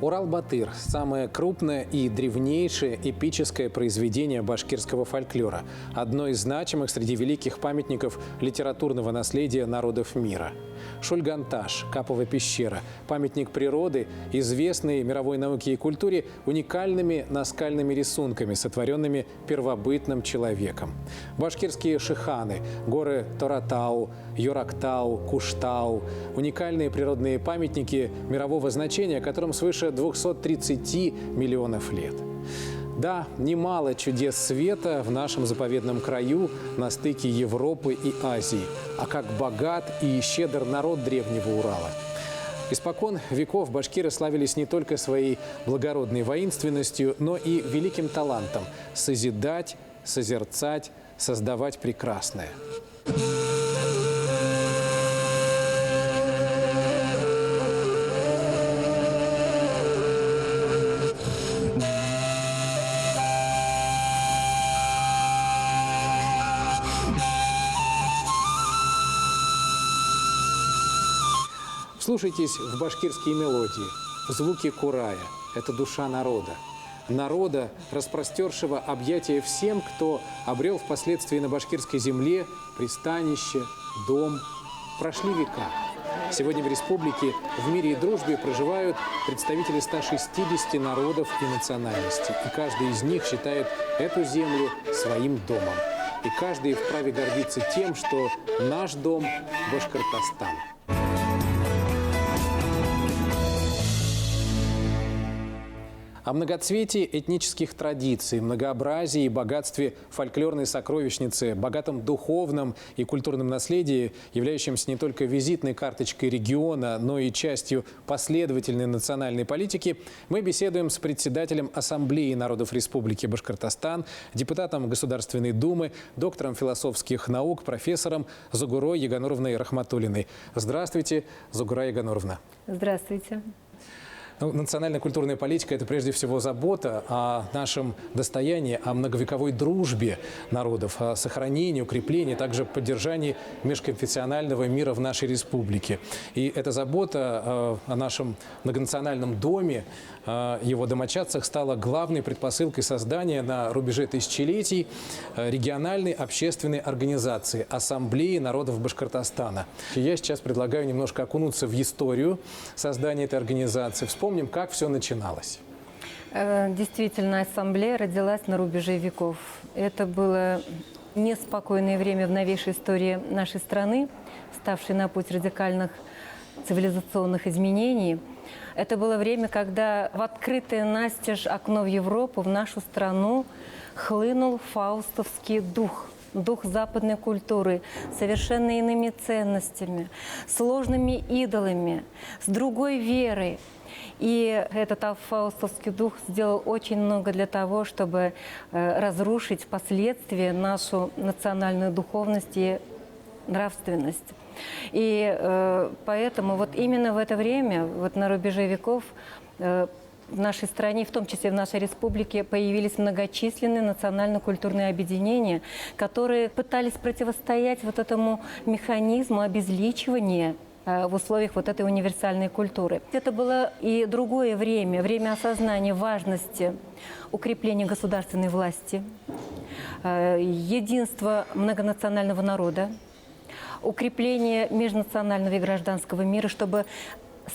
Урал-Батыр – самое крупное и древнейшее эпическое произведение башкирского фольклора, одно из значимых среди великих памятников литературного наследия народов мира. Шульганташ, Капова пещера, памятник природы, известный мировой науке и культуре уникальными наскальными рисунками, сотворенными первобытным человеком. Башкирские шиханы, горы Торатау, Юрактау, Куштау – уникальные природные памятники мирового значения, которым свыше 230 миллионов лет. Да, немало чудес света в нашем заповедном краю на стыке Европы и Азии. А как богат и щедр народ древнего Урала. Испокон веков башкиры славились не только своей благородной воинственностью, но и великим талантом – созидать, созерцать, создавать прекрасное. Вслушайтесь в башкирские мелодии, в звуки курая. Это душа народа. Народа, распростершего объятия всем, кто обрел впоследствии на башкирской земле пристанище, дом. Прошли века. Сегодня в республике в мире и дружбе проживают представители 160 народов и национальностей. И каждый из них считает эту землю своим домом. И каждый вправе гордиться тем, что наш дом – Башкортостан. О многоцветии этнических традиций, многообразии и богатстве фольклорной сокровищницы, богатом духовном и культурном наследии, являющемся не только визитной карточкой региона, но и частью последовательной национальной политики, мы беседуем с председателем Ассамблеи народов Республики Башкортостан, депутатом Государственной Думы, доктором философских наук, профессором Зугурой Ягонуровной Рахматуллиной. Здравствуйте, Зугура Ягонуровна. Здравствуйте. Национальная культурная политика – это прежде всего забота о нашем достоянии, о многовековой дружбе народов, о сохранении, укреплении, также поддержании межконфессионального мира в нашей республике. И эта забота о нашем многонациональном доме, его домочадцах стала главной предпосылкой создания на рубеже тысячелетий региональной общественной организации Ассамблеи народов Башкортостана. Я сейчас предлагаю немножко окунуться в историю создания этой организации. Вспомним, как все начиналось. Действительно, ассамблея родилась на рубеже веков. Это было неспокойное время в новейшей истории нашей страны, ставшей на путь радикальных цивилизационных изменений. Это было время, когда в открытое настежь окно в Европу, в нашу страну, хлынул фаустовский дух. Дух западной культуры, совершенно иными ценностями, сложными идолами, с другой верой. И этот фаустовский дух сделал очень много для того, чтобы разрушить впоследствии нашу национальную духовность и нравственность. И поэтому вот именно в это время, вот на рубеже веков, в нашей стране, в том числе в нашей республике, появились многочисленные национально-культурные объединения, которые пытались противостоять вот этому механизму обезличивания в условиях вот этой универсальной культуры. Это было и другое время, время осознания важности укрепления государственной власти, единства многонационального народа, укрепления межнационального и гражданского мира, чтобы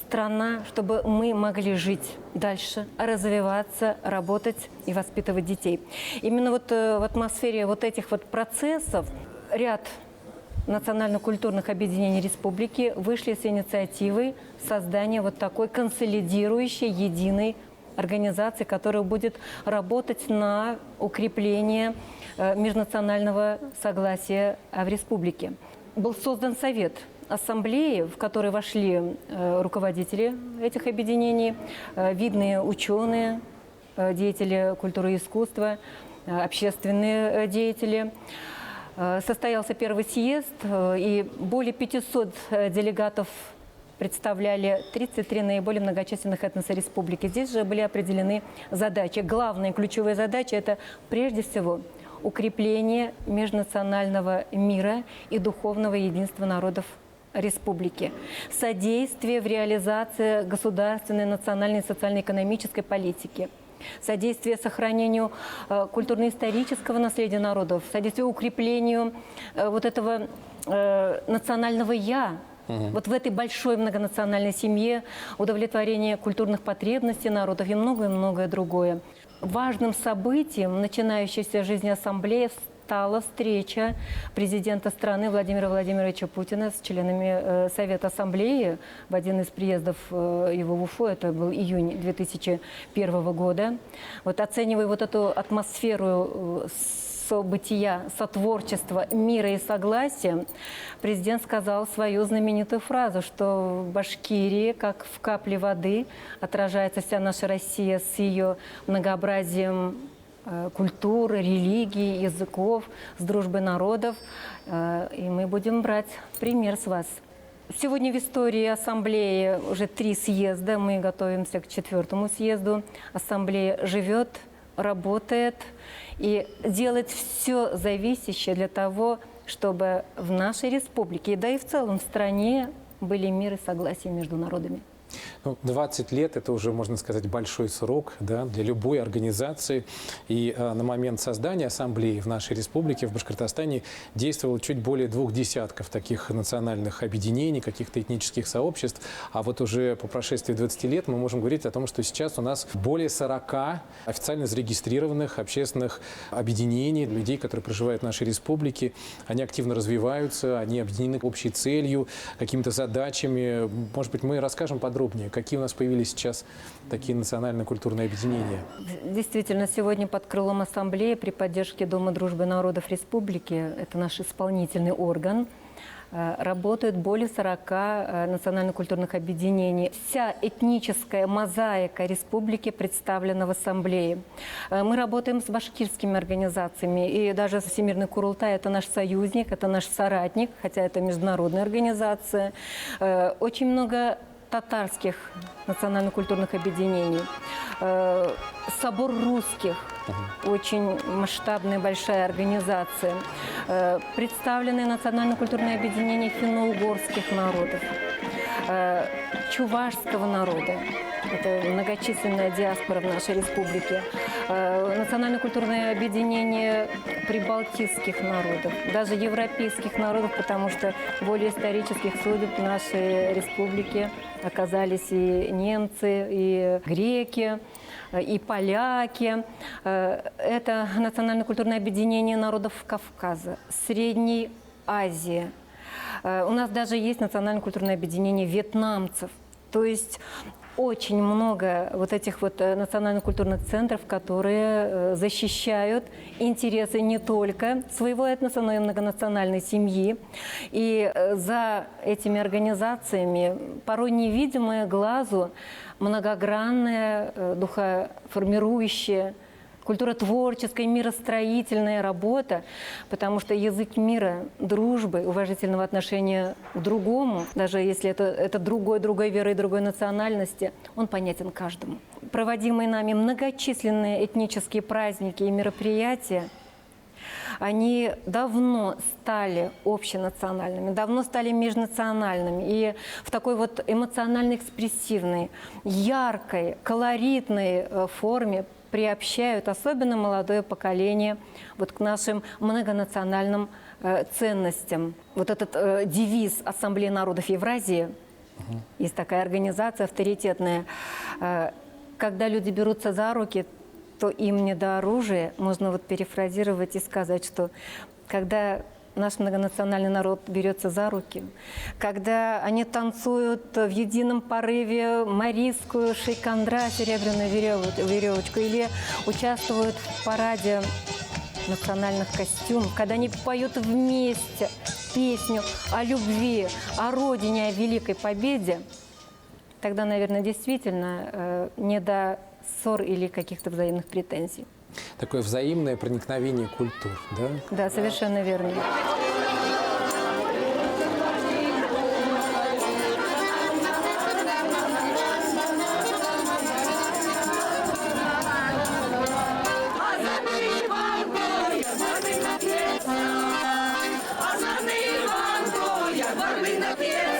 страна, чтобы мы могли жить дальше, развиваться, работать и воспитывать детей. Именно вот в атмосфере вот этих вот процессов ряд национально-культурных объединений республики вышли с инициативой создания вот такой консолидирующей, единой организации, которая будет работать на укрепление межнационального согласия в республике. Был создан совет ассамблеи, в который вошли руководители этих объединений, видные ученые, деятели культуры и искусства, общественные деятели. Состоялся первый съезд, и более 500 делегатов представляли 33 наиболее многочисленных этноса республики. Здесь же были определены задачи. Главная ключевая задача – это прежде всего укрепление межнационального мира и духовного единства народов республики, содействие в реализации государственной, национальной, социально-экономической политики, содействие сохранению культурно-исторического наследия народов, содействие укреплению вот этого национального «я». Вот в этой большой многонациональной семье удовлетворение культурных потребностей народов и многое-многое другое. Важным событием начинающейся жизни ассамблеи стала встреча президента страны Владимира Владимировича Путина с членами Совета Ассамблеи в один из приездов его в Уфу, это был июнь 2001 года. Вот оценивая вот эту атмосферу события, сотворчества, мира и согласия, президент сказал свою знаменитую фразу, что в Башкирии, как в капле воды, отражается вся наша Россия с ее многообразием культуры, религий, языков, с дружбой народов. И мы будем брать пример с вас. Сегодня в истории Ассамблеи уже 3 съезда, мы готовимся к 4-му съезду. Ассамблея живет, работает и делает все зависящее для того, чтобы в нашей республике, да и в целом в стране, были мир и согласие между народами. 20 лет – это уже, можно сказать, большой срок, да, для любой организации. И на момент создания ассамблеи в нашей республике, в Башкортостане, действовало чуть более 2 десятков таких национальных объединений, каких-то этнических сообществ. А вот уже по прошествии 20 лет мы можем говорить о том, что сейчас у нас более 40 официально зарегистрированных общественных объединений, людей, которые проживают в нашей республике. Они активно развиваются, они объединены общей целью, какими-то задачами. Может быть, мы расскажем подробнее, какие у нас появились сейчас такие национально-культурные объединения? Действительно, сегодня под крылом Ассамблеи при поддержке Дома дружбы народов республики, это наш исполнительный орган, работают более 40 национально-культурных объединений. Вся этническая мозаика республики представлена в Ассамблее. Мы работаем с башкирскими организациями, и даже Всемирный Курултай – это наш союзник, это наш соратник, хотя это международная организация. Очень много татарских национально-культурных объединений, Собор русских, очень масштабная большая организация, представленные национально-культурные объединения финно-угорских народов, чувашского народа, это многочисленная диаспора в нашей республике, национально-культурное объединение прибалтийских народов, даже европейских народов, потому что более исторических судеб в нашей республике оказались и немцы, и греки, и поляки. Это национально-культурное объединение народов Кавказа, Средней Азии. У нас даже есть национально-культурное объединение вьетнамцев. То есть очень много вот этих вот национально-культурных центров, которые защищают интересы не только своего этноса, но и многонациональной семьи. И за этими организациями порой невидимое глазу многогранная, духоформирующая, культуротворческая, миростроительная работа, потому что язык мира, дружбы, уважительного отношения к другому, даже если это другой веры и другой национальности, он понятен каждому. Проводимые нами многочисленные этнические праздники и мероприятия, они давно стали общенациональными, давно стали межнациональными. И в такой вот эмоционально-экспрессивной, яркой, колоритной форме приобщают особенно молодое поколение вот к нашим многонациональным ценностям. Вот этот девиз Ассамблеи народов Евразии, есть такая организация авторитетная, когда люди берутся за руки, то им не до оружия. Можно вот перефразировать и сказать, что когда наш многонациональный народ берется за руки, когда они танцуют в едином порыве марийскую шейкандра, серебряную веревочку, или участвуют в параде национальных костюмов, когда они поют вместе песню о любви, о родине, о великой победе, тогда, наверное, действительно не до ссор или каких-то взаимных претензий. Такое взаимное проникновение культур, да? Да, совершенно верно. Озорний Іванко, як барвінок є.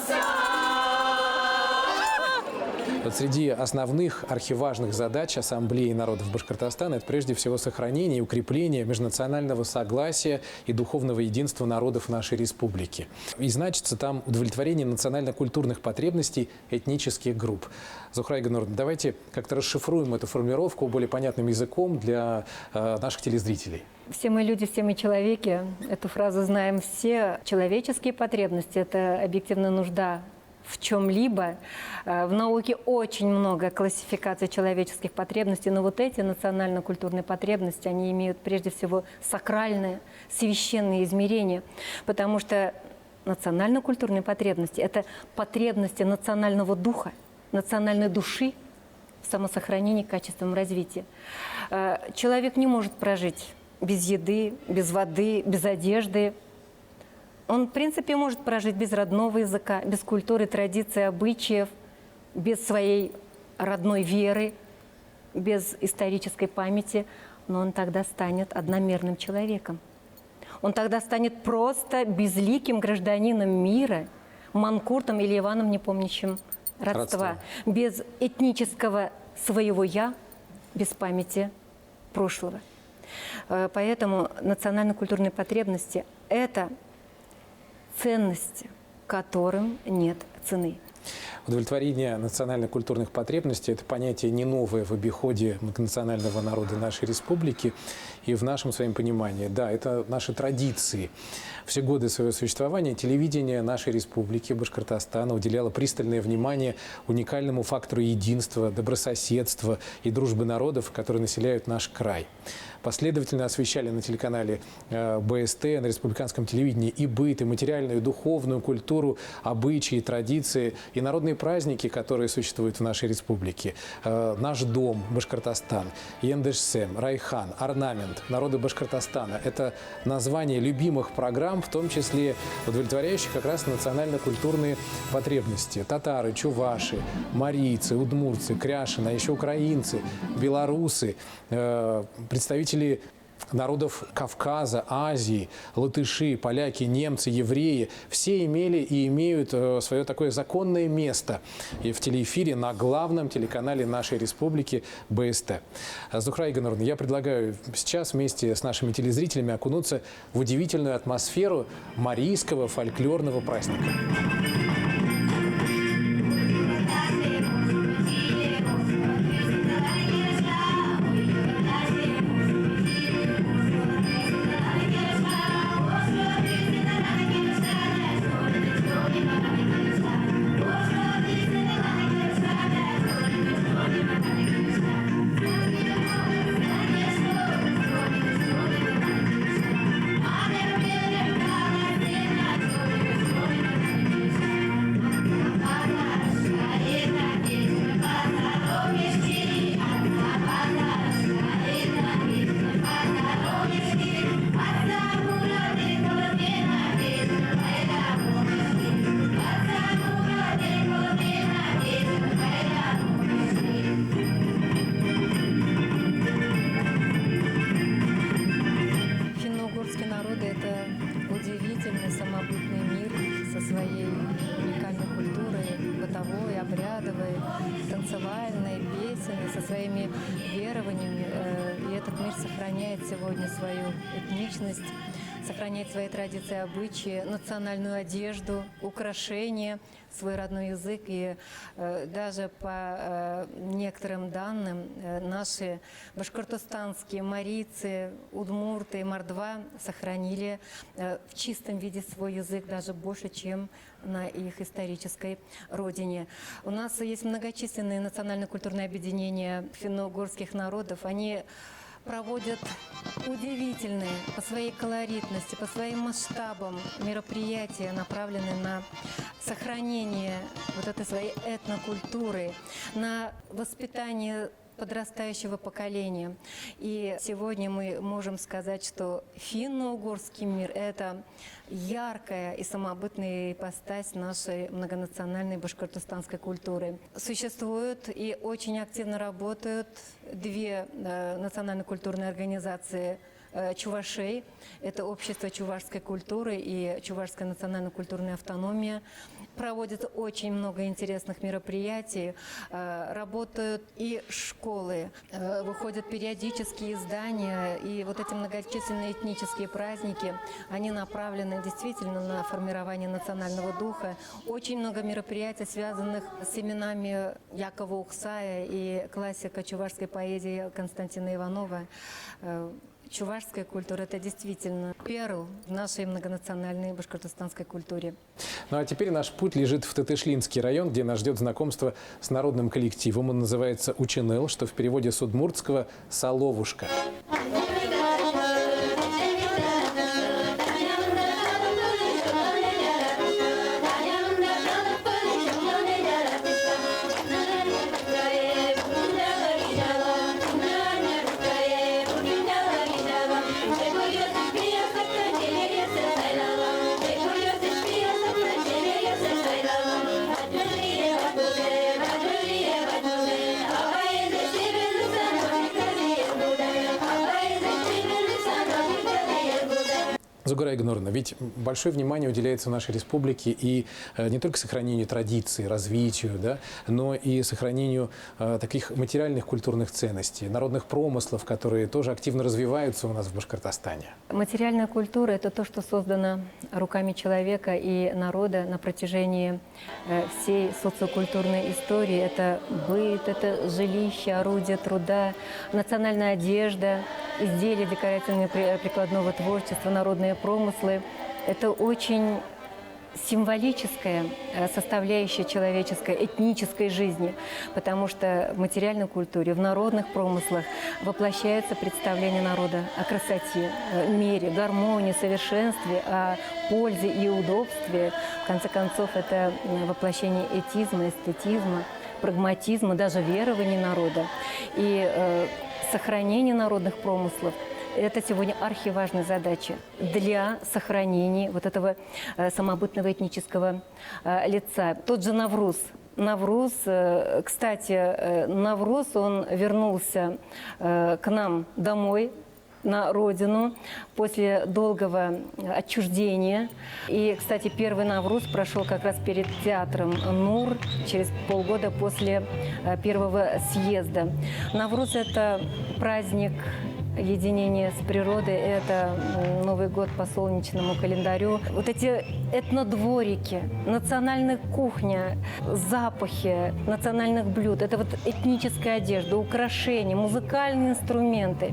Вот среди основных архиважных задач Ассамблеи народов Башкортостана – это прежде всего сохранение и укрепление межнационального согласия и духовного единства народов нашей республики. И значится там удовлетворение национально-культурных потребностей этнических групп. Зухра Игоревна, давайте как-то расшифруем эту формулировку более понятным языком для наших телезрителей. Все мы люди, все мы человеки. Эту фразу знаем все. Человеческие потребности – это объективная нужда в чем-либо. В науке очень много классификаций человеческих потребностей, но вот эти национально-культурные потребности, они имеют прежде всего сакральное, священное измерение, потому что национально-культурные потребности – это потребности национального духа, национальной души в самосохранении, качественном развитии. Человек не может прожить без еды, без воды, без одежды. Он, в принципе, может прожить без родного языка, без культуры, традиций, обычаев, без своей родной веры, без исторической памяти, но он тогда станет одномерным человеком. Он тогда станет просто безликим гражданином мира, манкуртом или Иваном, не помнящим родства, без этнического своего «я», без памяти прошлого. Поэтому национально-культурные потребности – это ценности, которым нет цены. Удовлетворение национально-культурных потребностей – это понятие не новое в обиходе многонационального народа нашей республики и в нашем своем понимании. Да, это наши традиции. Все годы своего существования телевидение нашей республики Башкортостана уделяло пристальное внимание уникальному фактору единства, добрососедства и дружбы народов, которые населяют наш край. Последовательно освещали на телеканале БСТ, на республиканском телевидении и быт, и материальную, и духовную культуру, обычаи, традиции и народные праздники, которые существуют в нашей республике. Наш дом, Башкортостан, Ендешсем, Райхан, орнамент, народы Башкортостана – это название любимых программ, в том числе удовлетворяющих как раз национально-культурные потребности. Татары, чуваши, марийцы, удмуртцы, кряшины, а еще украинцы, белорусы, представители народов Кавказа, Азии, латыши, поляки, немцы, евреи, все имели и имеют свое такое законное место и в телеэфире на главном телеканале нашей республики БСТ. Зухра Игоревна, я предлагаю сейчас вместе с нашими телезрителями окунуться в удивительную атмосферу марийского фольклорного праздника. Удивительный самобытный мир со своей уникальной культурой, бытовой, обрядовой, танцевальной, песенной, со своими верованиями. И этот мир сохраняет сегодня свою этничность, сохраняет свои традиции, обычаи, национальную одежду, украшения, свой родной язык. И даже по некоторым данным наши башкортостанские марийцы, удмурты, мордва сохранили в чистом виде свой язык даже больше, чем на их исторической родине. У нас есть многочисленные национально-культурные объединения финно-угорских народов. Они проводят удивительные по своей колоритности, по своим масштабам мероприятия, направленные на сохранение вот этой своей этнокультуры, на воспитание подрастающего поколения. И сегодня мы можем сказать, что финно-угорский мир – это яркая и самобытная ипостась нашей многонациональной башкортостанской культуры. Существуют и очень активно работают две национально-культурные организации чувашей. Это Общество чувашской культуры и Чувашская национально-культурная автономия. Проводится очень много интересных мероприятий, работают и школы, выходят периодические издания, и вот эти многочисленные этнические праздники, они направлены действительно на формирование национального духа. Очень много мероприятий, связанных с именами Якова Ухсая и классика чувашской поэзии Константина Иванова. Чувашская культура – это действительно перл в нашей многонациональной башкортостанской культуре. Ну а теперь наш путь лежит в Тетышлинский район, где нас ждет знакомство с народным коллективом. Он называется «Учиныл», что в переводе с удмуртского «соловушка». Зугара Игнорна, ведь большое внимание уделяется в нашей республике и не только сохранению традиций, развитию, да, но и сохранению таких материальных культурных ценностей, народных промыслов, которые тоже активно развиваются у нас в Башкортостане. Материальная культура – это то, что создано руками человека и народа на протяжении всей социокультурной истории. Это быт, это жилище, орудие труда, национальная одежда, изделия декоративного прикладного творчества, народные промыслы. Это очень символическая составляющая человеческой, этнической жизни, потому что в материальной культуре, в народных промыслах воплощается представление народа о красоте, мере, гармонии, совершенстве, о пользе и удобстве. В конце концов, это воплощение этизма, эстетизма, прагматизма, даже верований народа. И сохранение народных промыслов – это сегодня архиважная задача для сохранения вот этого самобытного этнического лица. Тот же Навруз. Навруз, кстати, Навруз, он вернулся к нам домой, на родину, после долгого отчуждения. И, кстати, первый Навруз прошел как раз перед театром НУР, через полгода после первого съезда. Навруз – это праздник единение с природой, это Новый год по солнечному календарю. Вот эти этнодворики, национальная кухня, запахи национальных блюд, это вот этническая одежда, украшения, музыкальные инструменты.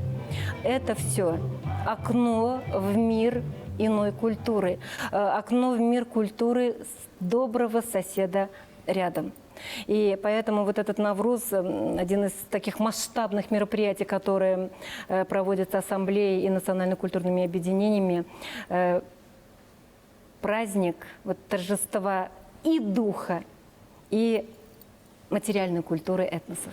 Это все окно в мир иной культуры, окно в мир культуры доброго соседа рядом. И поэтому вот этот Навруз, один из таких масштабных мероприятий, которые проводятся ассамблеей и национально-культурными объединениями, праздник вот, торжества и духа, и материальной культуры этносов.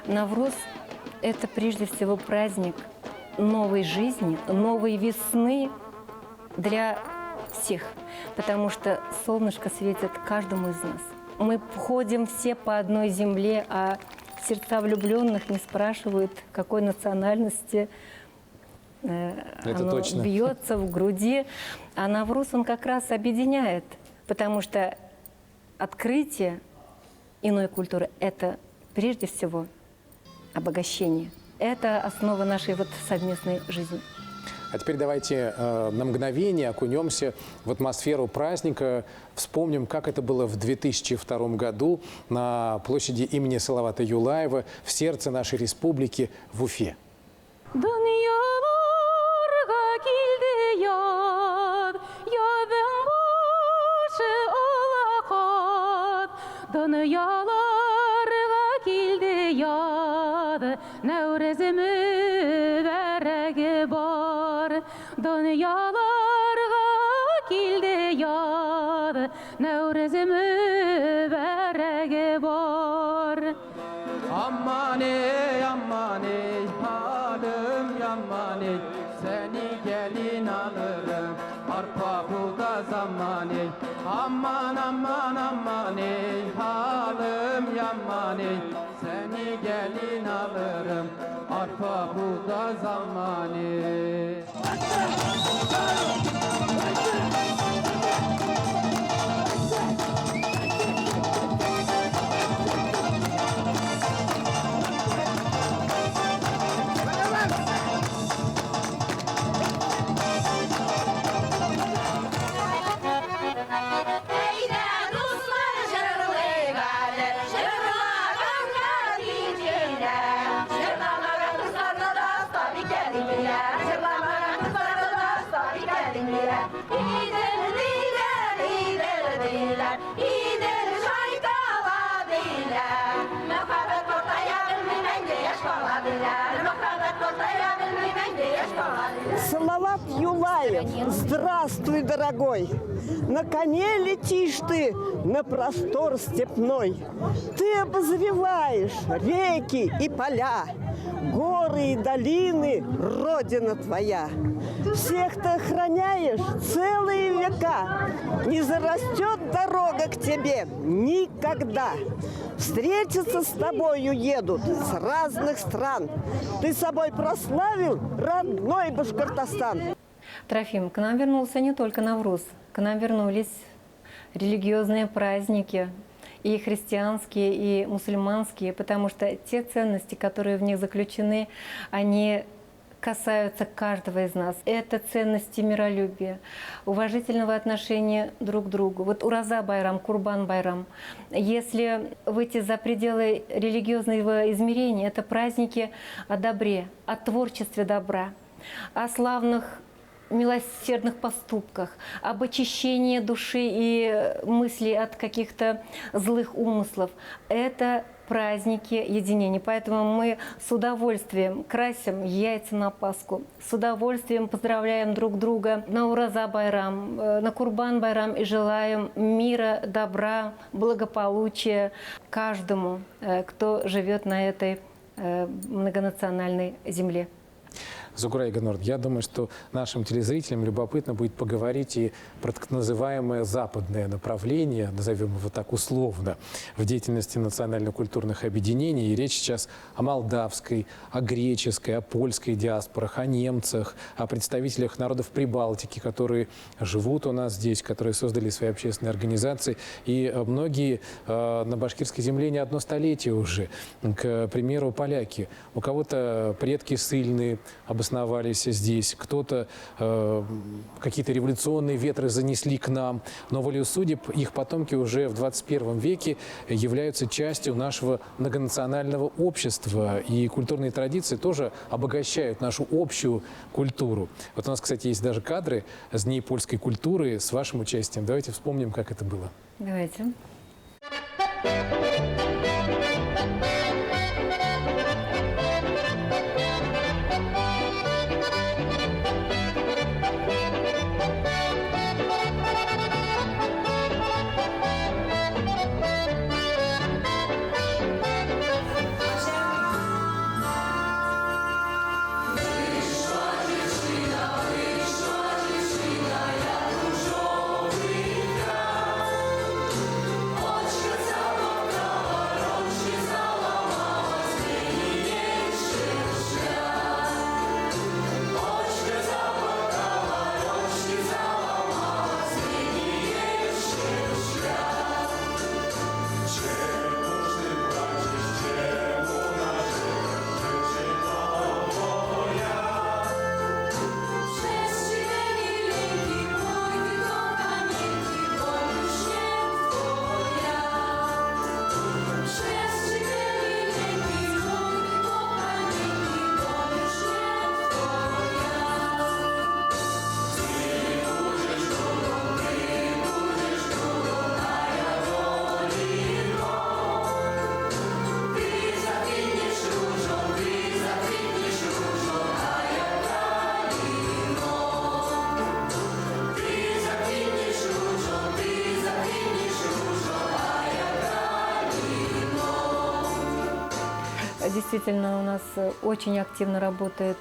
Навруз – это прежде всего праздник новой жизни, новой весны для всех, потому что солнышко светит каждому из нас. Мы ходим все по одной земле, а сердца влюбленных не спрашивают, какой национальности оно бьется в груди. А Навруз, он как раз объединяет, потому что открытие иной культуры – это прежде всего обогащение. Это основа нашей вот совместной жизни. А теперь давайте на мгновение окунемся в атмосферу праздника. Вспомним, как это было в 2002 году на площади имени Салавата Юлаева в сердце нашей республики в Уфе. Nevruz'u mübarek bar, dünyalarga kildi yad. Nevruz'u mübarek bar. Aman ey, halim yaman ey. Seni gelin alırım, arpa buğda zaman ey. Aman ey, halim yaman ey. Seni gelin alırım, arpa buğda zamanı. Салават Юлаев, здравствуй, дорогой! На коне летишь ты на простор степной. Ты обозреваешь реки и поля, горы и долины, родина твоя. Всех ты охраняешь целые века. Не зарастет дорога к тебе никогда. Встретиться с тобою едут с разных стран. Ты собой прославил родной Башкортостан. Трофим, к нам вернулся не только Навруз, к нам вернулись религиозные праздники, и христианские, и мусульманские, потому что те ценности, которые в них заключены, они касаются каждого из нас. Это ценности миролюбия, уважительного отношения друг к другу. Вот Ураза Байрам, Курбан Байрам. Если выйти за пределы религиозного измерения, это праздники о добре, о творчестве добра, о славных милосердных поступках, об очищении души и мыслей от каких-то злых умыслов. Это праздники единения. Поэтому мы с удовольствием красим яйца на Пасху, с удовольствием поздравляем друг друга на Ураза Байрам, на Курбан Байрам и желаем мира, добра, благополучия каждому, кто живет на этой многонациональной земле. Зугура Игонор, я думаю, что нашим телезрителям любопытно будет поговорить и про так называемое западное направление, назовем его так условно, в деятельности национально-культурных объединений. И речь сейчас о молдавской, о греческой, о польской диаспорах, о немцах, о представителях народов Прибалтики, которые живут у нас здесь, которые создали свои общественные организации. И многие на башкирской земле не одно столетие уже. К примеру, поляки. У кого-то предки ссыльные, обосновались здесь, кто-то какие-то революционные ветры занесли к нам, но волею судеб их потомки уже в 21 веке являются частью нашего многонационального общества, и культурные традиции тоже обогащают нашу общую культуру. Вот у нас, кстати, есть даже кадры с Дней польской культуры с вашим участием. Давайте вспомним, как это было. Давайте. Действительно, у нас очень активно работает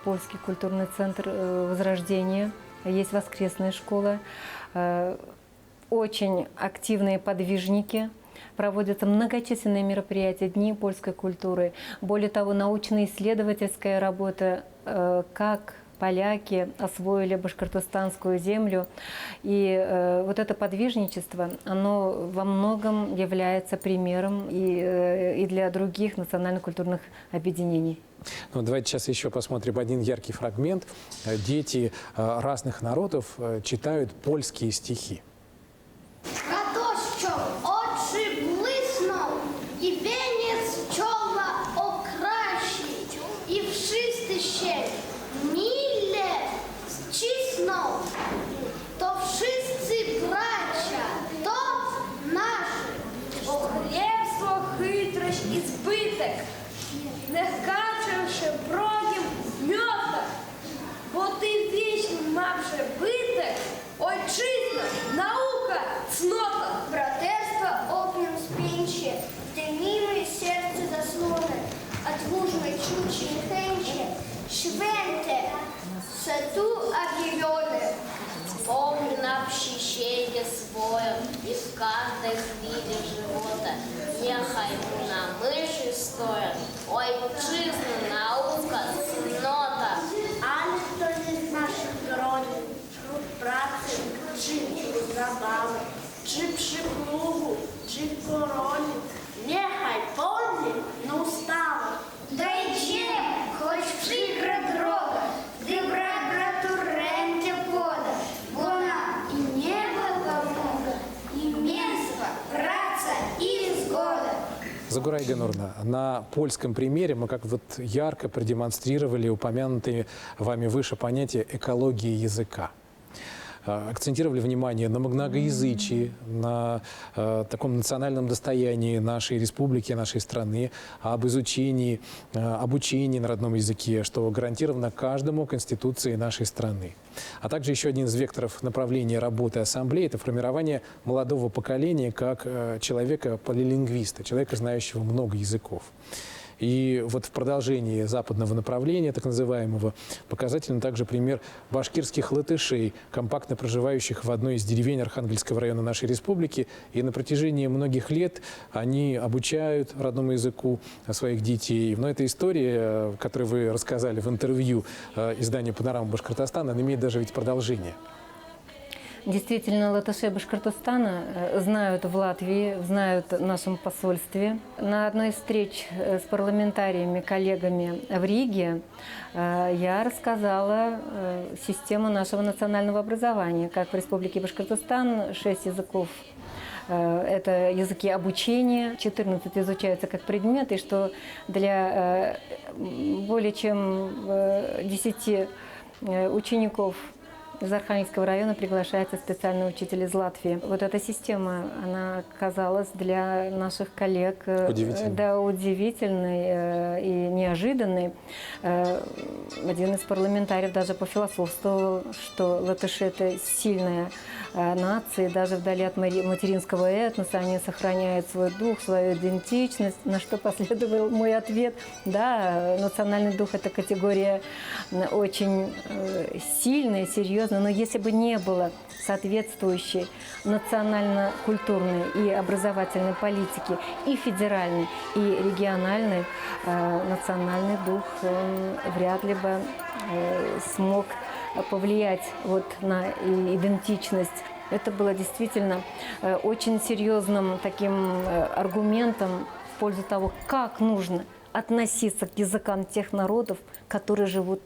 Польский культурный центр Возрождения. Есть воскресная школа, очень активные подвижники. проводятся многочисленные мероприятия, дни польской культуры. Более того, научно-исследовательская работа, как поляки освоили башкортостанскую землю. И вот это подвижничество, оно во многом является примером и для других национально-культурных объединений. Ну, давайте сейчас еще посмотрим один яркий фрагмент. Дети разных народов читают польские стихи. Radością oczy błysną i wieniec czoła okrasić i wszyscy się mile ścisną. To wszyscy bracia, to nasze. Охлебство, хитрость і збиток, не качавши бродім мьота, бо ти вічно мавши биток, ойчизна, наука, цнота. Братерство опіум спінче, тиміми серце заслоне, отвужне чучі хенче, швенте, саду объявлене. Помни на пщищенье свое и в каждой хвиле живота. Нехай мы на мыши стоят, ой, чизна, наука, цнота. Але хто з наших народів, труд праці, чи забави, чи приплугу, чи короні, нехай повні не устави. Дойдем, хоч прикра дорога, де брат брату рентя пода, вона і небо помога, і место, праца і згода. Загура Игонурна, на польском примере мы как вот ярко продемонстрировали упомянутые вами выше понятия экологии языка. Акцентировали внимание на многоязычии, на таком национальном достоянии нашей республики, нашей страны, об изучении, обучении на родном языке, что гарантировано каждому Конституции нашей страны. А также еще один из векторов направления работы Ассамблеи – это формирование молодого поколения как человека-полилингвиста, человека, знающего много языков. И вот в продолжении западного направления, так называемого, показательно также пример башкирских латышей, компактно проживающих в одной из деревень Архангельского района нашей республики. И на протяжении многих лет они обучают родному языку своих детей. Но эта история, которую вы рассказали в интервью изданию «Панорама Башкортостана», она имеет даже ведь продолжение. Действительно, латыши Башкортостана знают в Латвии, знают в нашем посольстве. На одной из встреч с парламентариями, коллегами в Риге я рассказала систему нашего национального образования. Как в Республике Башкортостан 6 языков. Это языки обучения, 14 изучаются как предмет, и что для более чем 10 учеников из Архангельского района приглашается специальный учитель из Латвии. Вот эта система, она оказалась для наших коллег удивительной и неожиданной. Один из парламентариев даже пофилософствовал, что латыши – это сильная нация, даже вдали от материнского этноса они сохраняют свой дух, свою идентичность, на что последовал мой ответ. Да, национальный дух – это категория очень сильная, серьезная, но если бы не было соответствующей национально-культурной и образовательной политики, и федеральной, и региональной, национальный дух он вряд ли бы смог повлиять вот на идентичность. Это было действительно очень серьезным таким аргументом в пользу того, как нужно относиться к языкам тех народов, которые живут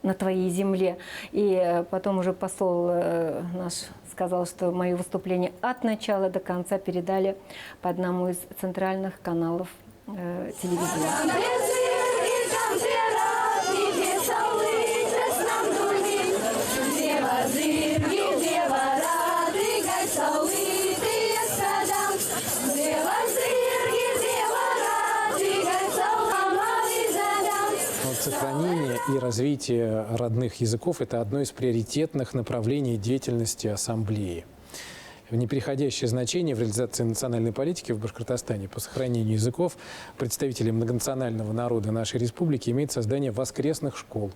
на твоей земле. И потом уже посол наш сказал, что мои выступления от начала до конца передали по одному из центральных каналов телевидения. Сохранение и развитие родных языков – это одно из приоритетных направлений деятельности Ассамблеи. Непереходящее значение в реализации национальной политики в Башкортостане по сохранению языков представителей многонационального народа нашей республики имеет создание воскресных школ.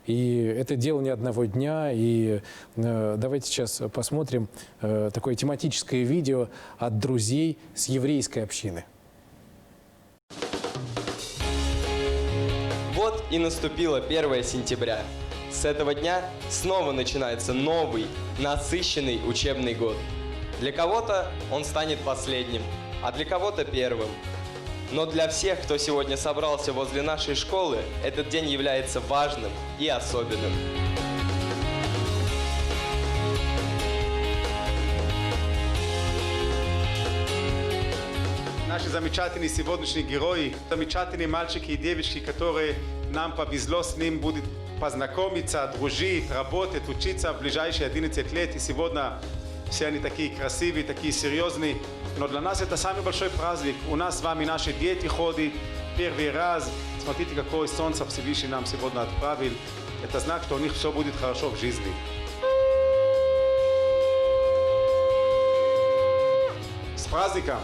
И это дело не одного дня. И давайте сейчас посмотрим такое тематическое видео от друзей с еврейской общины. Вот и наступило 1 сентября. С этого дня снова начинается новый, насыщенный учебный год. Для кого-то он станет последним, а для кого-то первым. Но для всех, кто сегодня собрался возле нашей школы, этот день является важным и особенным. Наши замечательные сегодняшние герои, замечательные мальчики и девочки, которые нам повезло с ним будет познакомиться, дружить, работать, учиться в ближайшие 11 лет. И сегодня все они такие красивые, такие серьезные. Но для нас это самый большой праздник. У нас с вами наши дети ходят первый раз. Смотрите, какое солнце Всевышний нам сегодня отправил. Это знак, что у них все будет хорошо в жизни. С праздником!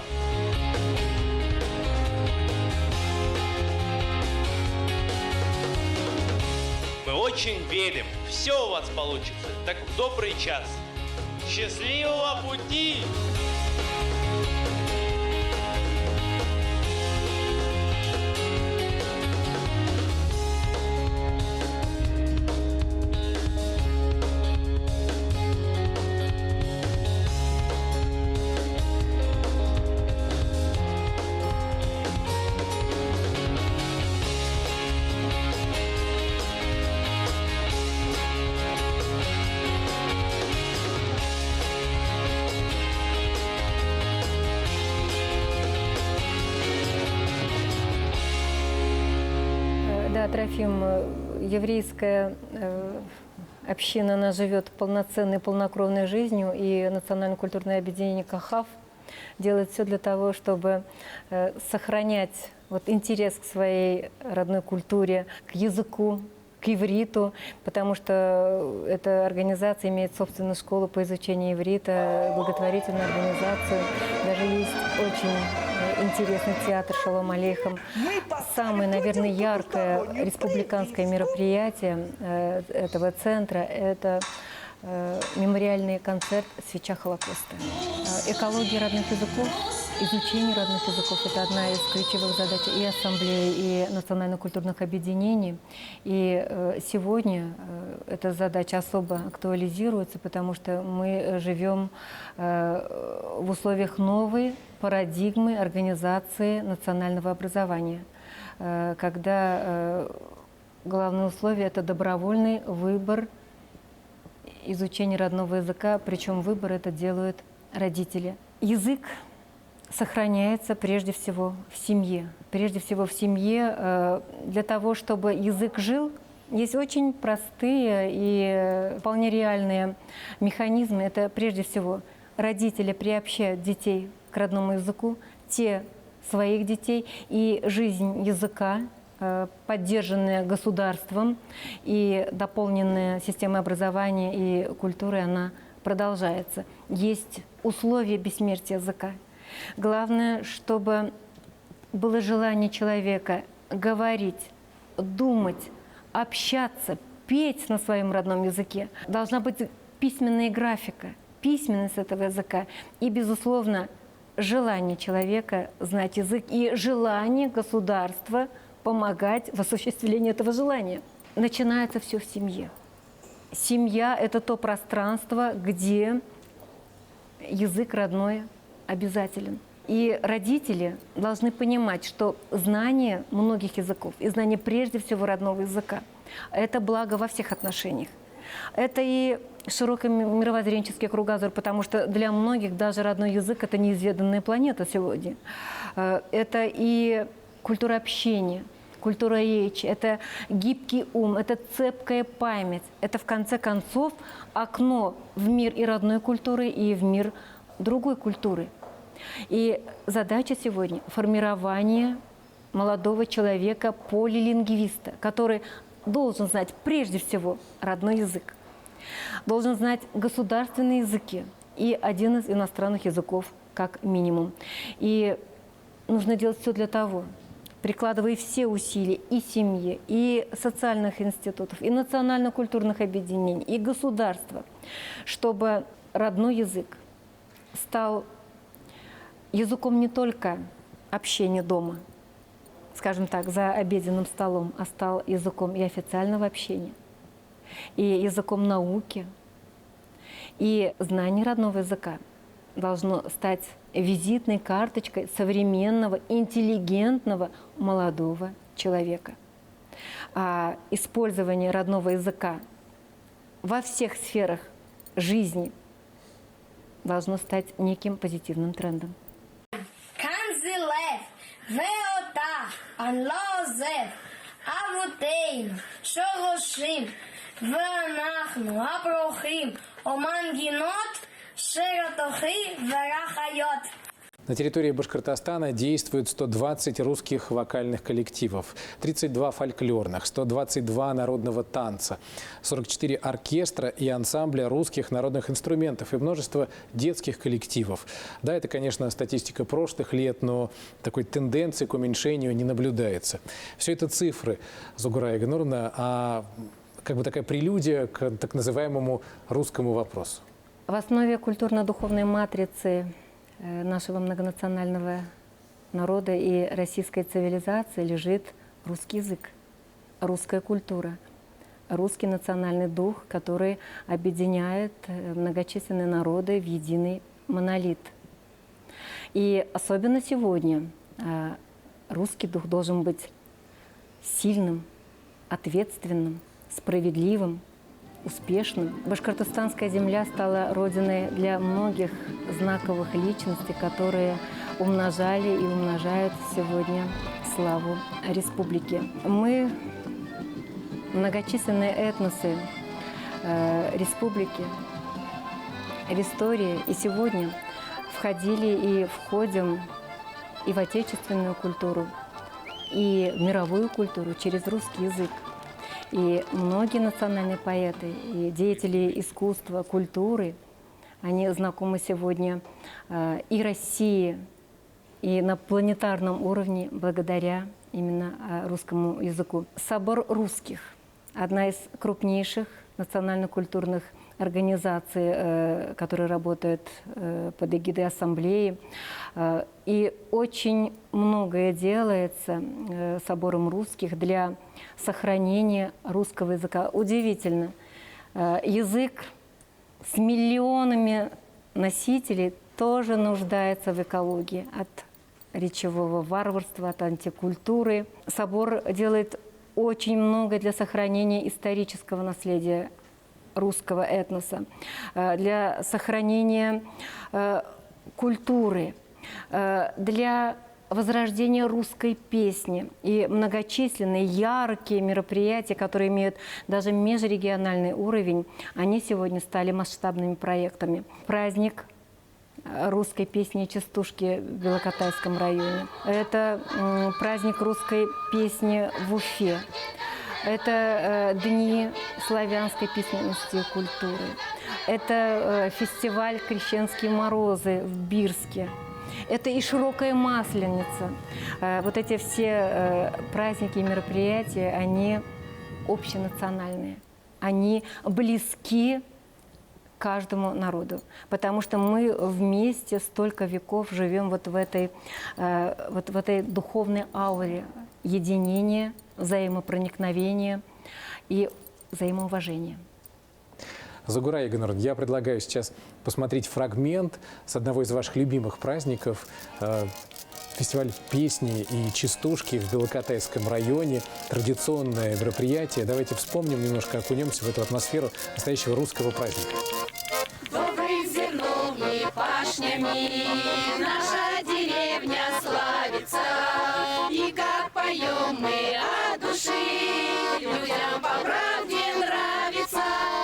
Мы очень верим, все у вас получится. Так в добрый час. Счастливого пути! Да, Трофим, еврейская община, она живет полноценной, полнокровной жизнью, и национально-культурное объединение КАХАВ делает все для того, чтобы сохранять интерес к своей родной культуре, к языку, к ивриту, потому что эта организация имеет собственную школу по изучению иврита, благотворительную организацию. Даже есть очень интересный театр «Шалом алейхем». Самое, наверное, яркое республиканское мероприятие этого центра – это мемориальный концерт «Свеча Холокоста». Экология родных языков, изучение родных языков – это одна из ключевых задач и ассамблеи, и национально-культурных объединений. И сегодня эта задача особо актуализируется, потому что мы живем в условиях новой парадигмы организации национального образования, когда главное условие – это добровольный выбор изучения родного языка, причем выбор это делают родители. Язык сохраняется прежде всего в семье. Прежде всего в семье. Для того, чтобы язык жил, есть очень простые и вполне реальные механизмы. Это прежде всего родители приобщают детей к родному языку, те своих детей, и жизнь языка, поддержанная государством и дополненная системой образования и культуры, она продолжается. Есть условия бессмертия языка. Главное, чтобы было желание человека говорить, думать, общаться, петь на своем родном языке. Должна быть письменная графика, письменность этого языка и, безусловно, желание человека знать язык и желание государства помогать в осуществлении этого желания. Начинается все в семье. Семья – это то пространство, где язык родной обязателен. И родители должны понимать, что знание многих языков и знание прежде всего родного языка – это благо во всех отношениях. Это и широкий мировоззренческий кругозор, потому что для многих даже родной язык – это неизведанная планета сегодня. Это и культура общения, культура речи, это гибкий ум, это цепкая память. Это, в конце концов, окно в мир и родной культуры, и в мир другой культуры. И задача сегодня – формирование молодого человека, полилингвиста, который должен знать прежде всего родной язык, должен знать государственные языки и один из иностранных языков как минимум. И нужно делать все для того, прикладывая все усилия и семьи, и социальных институтов, и национально-культурных объединений, и государства, чтобы родной язык стал языком не только общения дома, скажем так, за обеденным столом, а стал языком и официального общения, и языком науки, и знание родного языка должно стать визитной карточкой современного, интеллигентного, молодого человека. А использование родного языка во всех сферах жизни должно стать неким позитивным трендом. На территории Башкортостана действует 120 русских вокальных коллективов, 32 фольклорных, 122 народного танца, 44 оркестра и ансамбля русских народных инструментов и множество детских коллективов. Да, это, конечно, статистика прошлых лет, но такой тенденции к уменьшению не наблюдается. Все это цифры, Зугура Игнуровна, а как бы такая прелюдия к так называемому русскому вопросу. В основе культурно-духовной матрицы нашего многонационального народа и российской цивилизации лежит русский язык, русская культура, русский национальный дух, который объединяет многочисленные народы в единый монолит. И особенно сегодня русский дух должен быть сильным, ответственным, справедливым, успешным. Башкортостанская земля стала родиной для многих знаковых личностей, которые умножали и умножают сегодня славу республики. Мы, многочисленные этносы республики, в истории и сегодня входили и входим и в отечественную культуру, и в мировую культуру через русский язык. И многие национальные поэты и деятели искусства, культуры, они знакомы сегодня и России, и на планетарном уровне благодаря именно русскому языку. Собор русских – одна из крупнейших национально-культурных организаций, которые работают под эгидой ассамблеи. И очень многое делается собором русских для сохранения русского языка. Удивительно, язык с миллионами носителей тоже нуждается в экологии от речевого варварства, от антикультуры. Собор делает очень много для сохранения исторического наследия русского этноса, для сохранения культуры, для возрождения русской песни. И многочисленные яркие мероприятия, которые имеют даже межрегиональный уровень, они сегодня стали масштабными проектами. Праздник русской песни и частушки в Белокатайском районе. Это праздник русской песни в Уфе. Это дни славянской письменности и культуры. Это фестиваль «Крещенские морозы» в Бирске. Это и широкая масленица. Вот эти все праздники и мероприятия, они общенациональные. Они близки каждому народу, потому что мы вместе столько веков живем вот в этой духовной ауре единения, взаимопроникновения и взаимоуважения. Зугура Игнуровна, я предлагаю сейчас посмотреть фрагмент с одного из ваших любимых праздников. Фестиваль песни и частушки в Белокатайском районе. Традиционное мероприятие. Давайте вспомним немножко, окунемся в эту атмосферу настоящего русского праздника. Добрых зерном и пашнями наша деревня славится. И как поем мы от души, людям по правде нравится.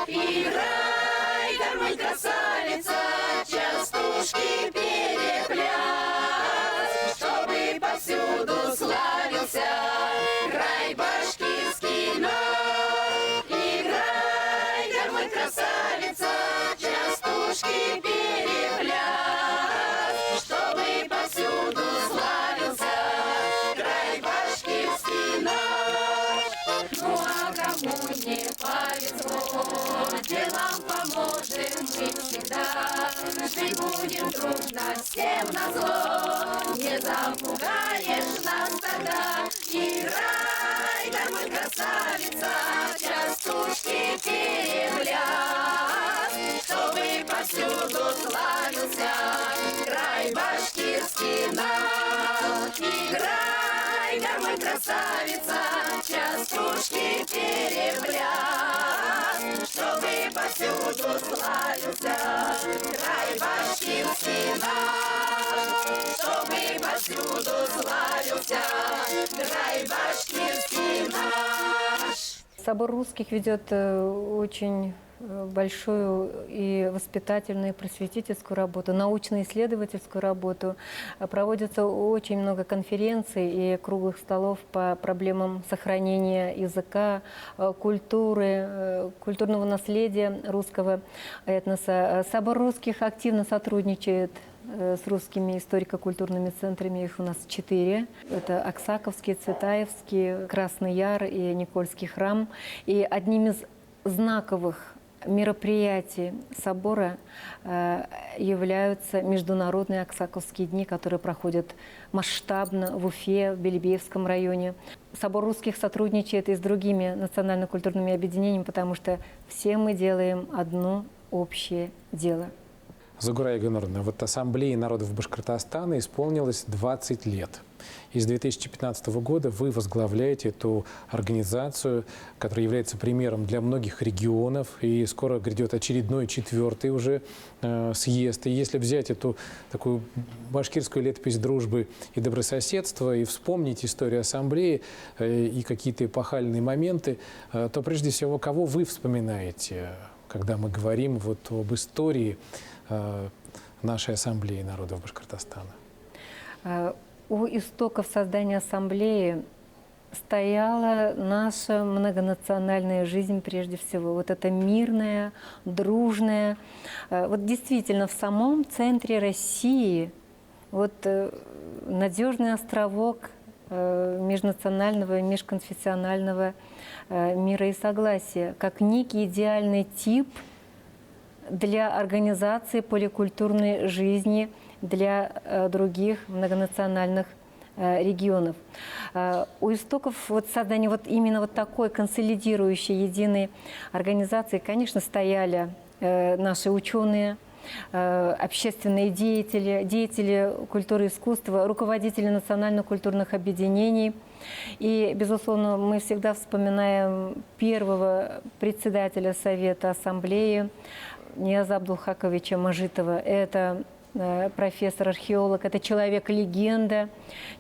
Играй, гармонь, красавица, частушки перепляс, чтобы повсюду славился край башкирский наш. Играй, гармонь, красавица, частушки перепляс, чтобы повсюду славился край башкирский. жить будем дружно, всем назло. Не запугаешь нас тогда, играй, гармонь, красавица, частушки перепляс, чтобы повсюду славился край башкирский наш. Играй, гармонь, красавица, частушки перепляс, чтобы повсюду славился край башкирский наш, чтобы повсюду славился край башкирский наш. Собор русских ведет очень большую и воспитательную, и просветительскую работу, научно-исследовательскую работу. Проводится очень много конференций и круглых столов по проблемам сохранения языка, культуры, культурного наследия русского этноса. Собор русских активно сотрудничает с русскими историко-культурными центрами. Их у нас 4. Это Аксаковский, Цветаевский, Красный Яр и Никольский храм. И одним из знаковых мероприятий собора являются международные Аксаковские дни, которые проходят масштабно в Уфе, в Белебеевском районе. Собор русских сотрудничает и с другими национально-культурными объединениями, потому что все мы делаем одно общее дело. Зугура Игоревна, вот Ассамблее народов Башкортостана исполнилось 20 лет. И с 2015 года вы возглавляете эту организацию, которая является примером для многих регионов. И скоро грядет очередной 4-й уже съезд. И если взять эту такую башкирскую летопись дружбы и добрососедства и вспомнить историю Ассамблеи и какие-то эпохальные моменты, то прежде всего, кого вы вспоминаете, когда мы говорим вот об истории нашей Ассамблеи народов Башкортостана? У истоков создания Ассамблеи стояла наша многонациональная жизнь прежде всего. Вот это мирная, дружная. Вот действительно в самом центре России вот надежный островок межнационального и межконфессионального мира и согласия, как некий идеальный тип для организации поликультурной жизни для других многонациональных регионов. У истоков вот создания вот именно вот такой консолидирующей единой организации, конечно, стояли наши ученые, общественные деятели, деятели культуры и искусства, руководители национально-культурных объединений. И, безусловно, мы всегда вспоминаем первого председателя Совета Ассамблеи Нияза Абдулхаковича Мажитова. Это профессор-археолог, это человек-легенда,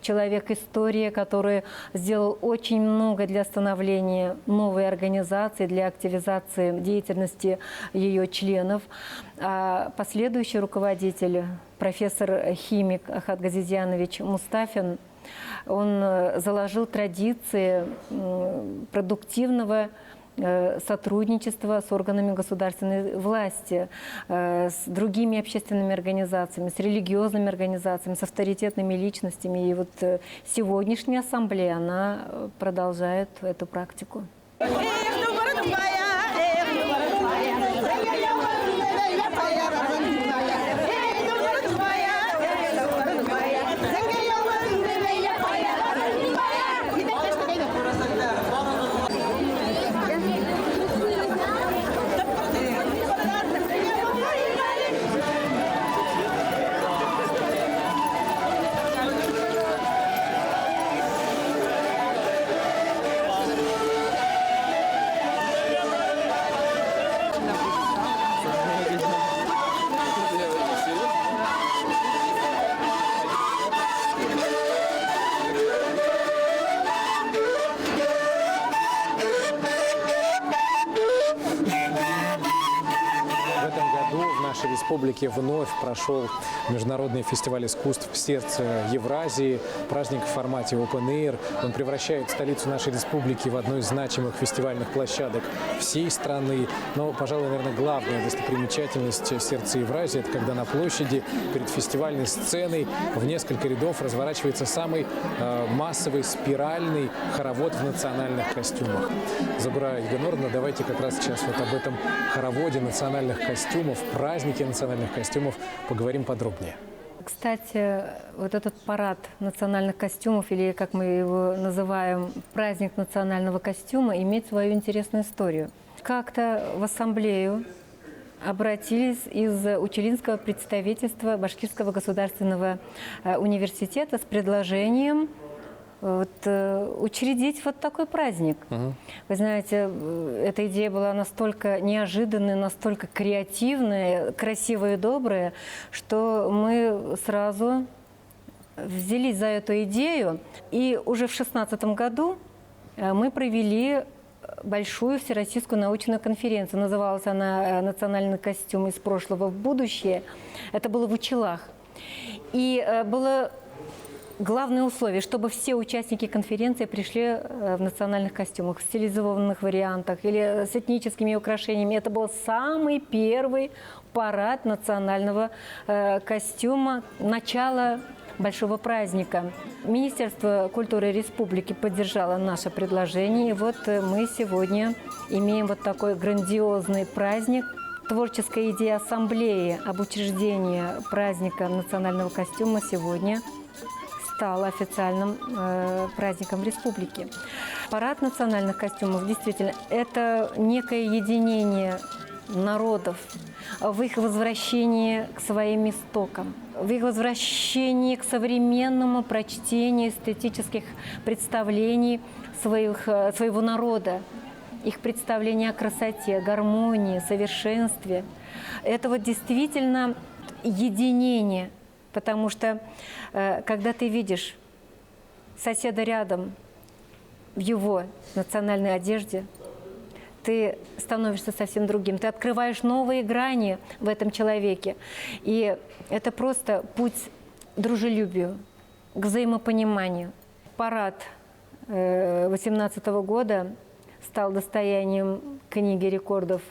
человек-история, который сделал очень много для становления новой организации, для активизации деятельности ее членов. А последующий руководитель, профессор-химик Ахат Газизянович Мустафин, он заложил традиции продуктивного сотрудничества с органами государственной власти, с другими общественными организациями, с религиозными организациями, с авторитетными личностями. И вот сегодняшняя ассамблея, она продолжает эту практику. Республике вновь прошел международный фестиваль искусств «Сердце Евразии», праздник в формате Open Air. Он превращает столицу нашей республики в одну из значимых фестивальных площадок всей страны. Но, пожалуй, наверное, главная достопримечательность «Сердца Евразии» – это когда на площади перед фестивальной сценой в несколько рядов разворачивается самый массовый спиральный хоровод в национальных костюмах. Зугура Игоревна, давайте как раз сейчас вот об этом хороводе национальных костюмов, празднике празднике национальных костюмов, поговорим подробнее. Кстати, вот этот парад национальных костюмов, или как мы его называем, праздник национального костюма, имеет свою интересную историю. Как-то в ассамблею обратились из училинского представительства Башкирского государственного университета с предложением учредить вот такой праздник. Вы знаете, эта идея была настолько неожиданная, настолько креативная, красивая и добрая, что мы сразу взялись за эту идею. И уже в 2016 году мы провели большую всероссийскую научную конференцию. Называлась она «Национальный костюм из прошлого в будущее». Это было в Училах. И было главное условие, чтобы все участники конференции пришли в национальных костюмах, в стилизованных вариантах или с этническими украшениями. Это был самый первый парад национального костюма, начало большого праздника. Министерство культуры республики поддержало наше предложение. И вот мы сегодня имеем вот такой грандиозный праздник. Творческая идея ассамблеи об учреждении праздника национального костюма сегодня стала официальным праздником республики. Парад национальных костюмов действительно это некое единение народов в их возвращении к своим истокам, в их возвращении к современному прочтению эстетических представлений своего народа, их представления о красоте, гармонии, совершенстве. Это вот действительно единение. Потому что, когда ты видишь соседа рядом в его национальной одежде, ты становишься совсем другим. Ты открываешь новые грани в этом человеке. И это просто путь к дружелюбию, к взаимопониманию. Парад 2018 года стал достоянием книги рекордов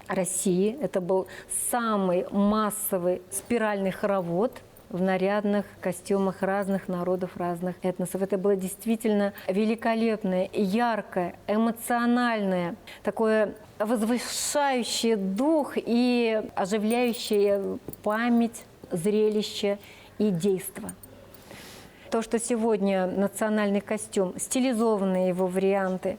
России. Это был самый массовый спиральный хоровод в нарядных костюмах разных народов, разных этносов. Это было действительно великолепное, яркое, эмоциональное, такое возвышающее дух и оживляющее память, зрелище и действо. То, что сегодня национальный костюм, стилизованные его варианты,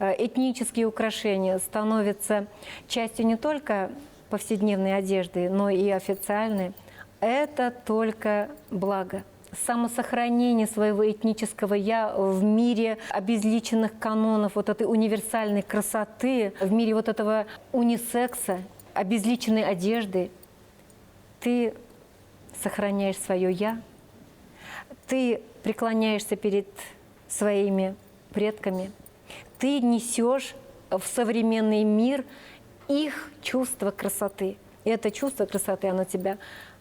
этнические украшения становятся частью не только повседневной одежды, но и официальной, это только благо. Самосохранение своего этнического «я» в мире обезличенных канонов, вот этой универсальной красоты, в мире вот этого унисекса, обезличенной одежды. Ты сохраняешь свое «я», ты преклоняешься перед своими предками, ты несешь в современный мир их чувство красоты. И это чувство красоты, оно тебя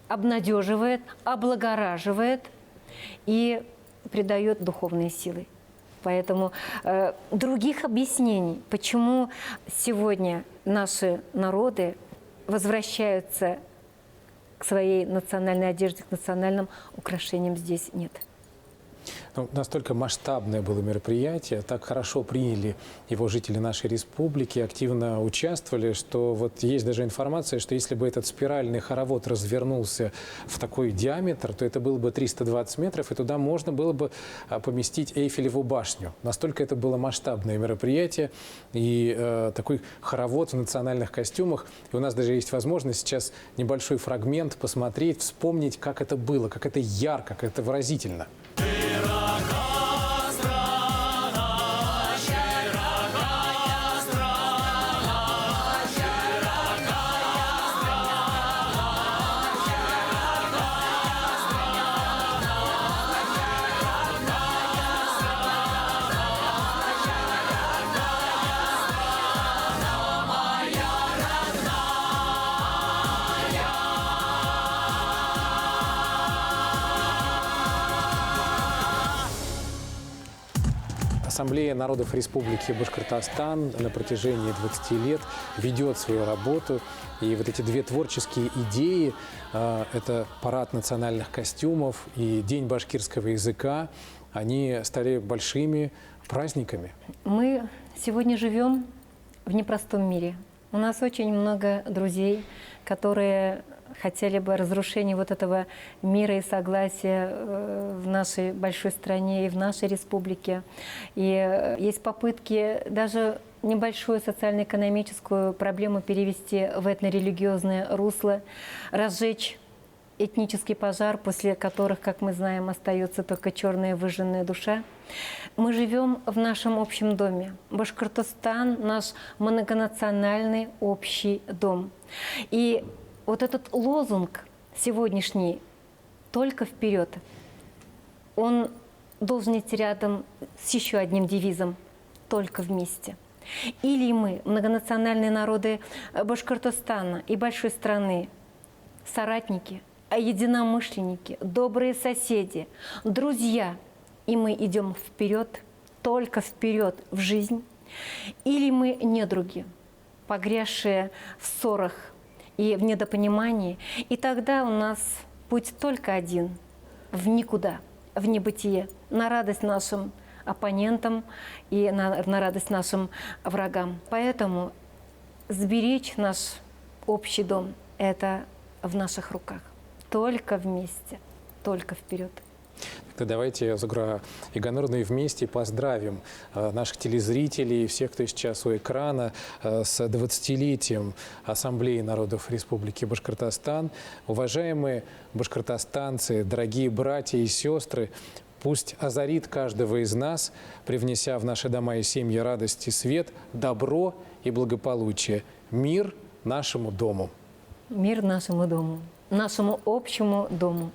обнадеживает, облагораживает и придает духовные силы. Поэтому других объяснений, почему сегодня наши народы возвращаются к своей национальной одежде, к национальным украшениям, здесь нет. Ну, настолько масштабное было мероприятие, так хорошо приняли его жители нашей республики, активно участвовали, что вот есть даже информация, что если бы этот спиральный хоровод развернулся в такой диаметр, то это было бы 320 метров, и туда можно было бы поместить Эйфелеву башню. Настолько это было масштабное мероприятие, и такой хоровод в национальных костюмах. И у нас даже есть возможность сейчас небольшой фрагмент посмотреть, вспомнить, как это было, как это ярко, как это выразительно. Ассамблея народов Республики Башкортостан на протяжении 20 лет ведет свою работу. И вот эти две творческие идеи – это парад национальных костюмов и День башкирского языка – они стали большими праздниками. Мы сегодня живем в непростом мире. У нас очень много друзей, которые хотели бы разрушения вот этого мира и согласия в нашей большой стране и в нашей республике. И есть попытки даже небольшую социально-экономическую проблему перевести в этнорелигиозное русло, разжечь этнический пожар, после которых, как мы знаем, остается только черная выжженная душа. Мы живем в нашем общем доме. Башкортостан – наш многонациональный общий дом. И вот этот лозунг сегодняшний «Только вперед», он должен идти рядом с еще одним девизом «Только вместе». Или мы, многонациональные народы Башкортостана и большой страны, соратники, единомышленники, добрые соседи, друзья, и мы идем вперед, только вперед в жизнь, или мы недруги, погрязшие в ссорах и в недопонимании, и тогда у нас путь только один – в никуда, в небытие, на радость нашим оппонентам и на радость нашим врагам. Поэтому сберечь наш общий дом – это в наших руках. Только вместе, только вперед. Тогда давайте, Зугра Игануровна, вместе поздравим наших телезрителей, всех, кто сейчас у экрана, с 20-летием Ассамблеи народов Республики Башкортостан. Уважаемые башкортостанцы, дорогие братья и сестры, пусть озарит каждого из нас, привнеся в наши дома и семьи радость и свет, добро и благополучие. Мир нашему дому. Мир нашему дому, нашему общему дому.